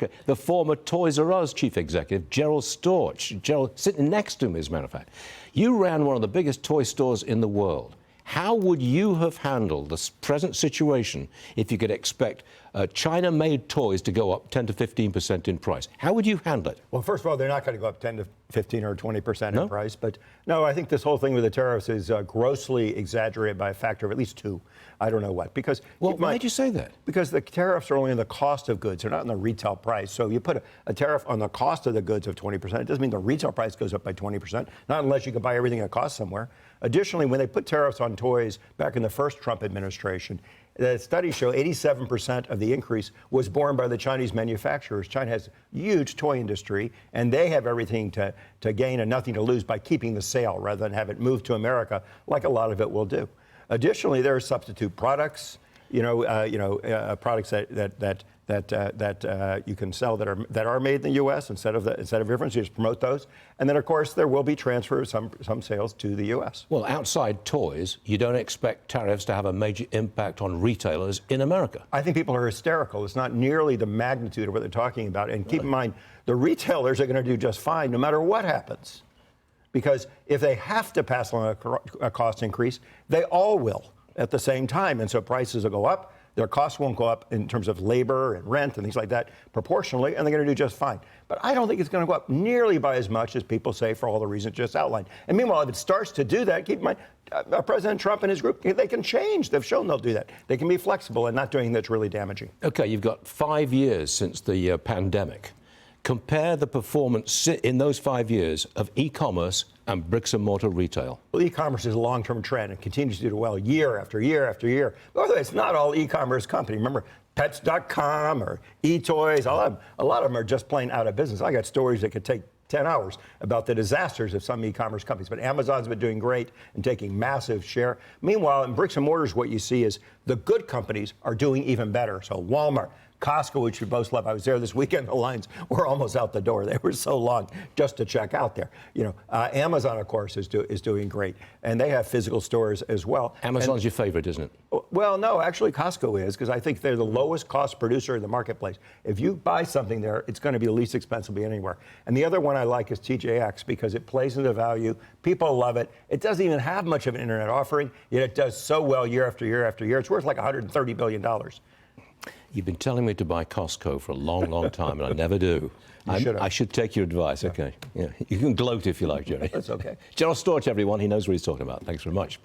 Okay. The former Toys R Us chief executive, Gerald Storch. Gerald, sitting next to him, as a matter of fact. You ran one of the biggest toy stores in the world. How would you have handled the present situation if you could expect China-made toys to go up 10 to 15% in price? How would you handle it? Well, first of all, they're not going to go up 10 to 15 or 20% in price. But no, I think this whole thing with the tariffs is grossly exaggerated by a factor of at least 2. I don't know what. Because why did you say that? Because the tariffs are only on the cost of goods. They're not on the retail price. So you put a tariff on the cost of the goods of 20%. It doesn't mean the retail price goes up by 20%, not unless you can buy everything at cost somewhere. Additionally, when they put tariffs on toys back in the first Trump administration, the studies show 87% of the increase was borne by the Chinese manufacturers. China has a huge toy industry, and they have everything to gain and nothing to lose by keeping the sale rather than have it moved to America, like a lot of it will do. Additionally, there are substitute products, products that you can sell that are made in the U.S. instead of different. You just promote those, and then of course there will be transfer of some sales to the U.S. Well, outside toys, you don't expect tariffs to have a major impact on retailers in America. I think people are hysterical. It's not nearly the magnitude of what they're talking about. And keep in mind, the retailers are going to do just fine no matter what happens, because if they have to pass on a cost increase, they all will at the same time, and so prices will go up. Their costs won't go up in terms of labor and rent and things like that proportionally, and they're going to do just fine. But I don't think it's going to go up nearly by as much as people say for all the reasons just outlined. And meanwhile, if it starts to do that, keep in mind, President Trump and his group, they can change. They've shown they'll do that. They can be flexible and not doing anything that's really damaging. Okay, you've got 5 years since the pandemic. Compare the performance in those 5 years of e-commerce and bricks and mortar retail. Well, e-commerce is a long-term trend and continues to do well year after year after year. By the way, it's not all e-commerce company. Remember, Pets.com or eToys, a lot of them are just plain out of business. I got stories that could take 10 hours about the disasters of some e-commerce companies. But Amazon's been doing great and taking massive share. Meanwhile, in bricks and mortars, what you see is the good companies are doing even better. So Walmart, Costco, which we both love. I was there this weekend. The lines were almost out the door. They were so long just to check out there. Amazon, of course, is doing great, and they have physical stores as well. Amazon's your favorite, isn't it? Well, no, actually, Costco is, because I think they're the lowest cost producer in the marketplace. If you buy something there, it's going to be the least expensive anywhere. And the other one I like is TJX, because it plays into value. People love it. It doesn't even have much of an internet offering, yet it does so well year after year after year. It's worth like $130 billion. You've been telling me to buy Costco for a long, long time, and I never do. I should take your advice. Yeah. Okay. Yeah. You can gloat if you like, Jerry. That's okay. Gerald Storch, everyone. He knows what he's talking about. Thanks very much.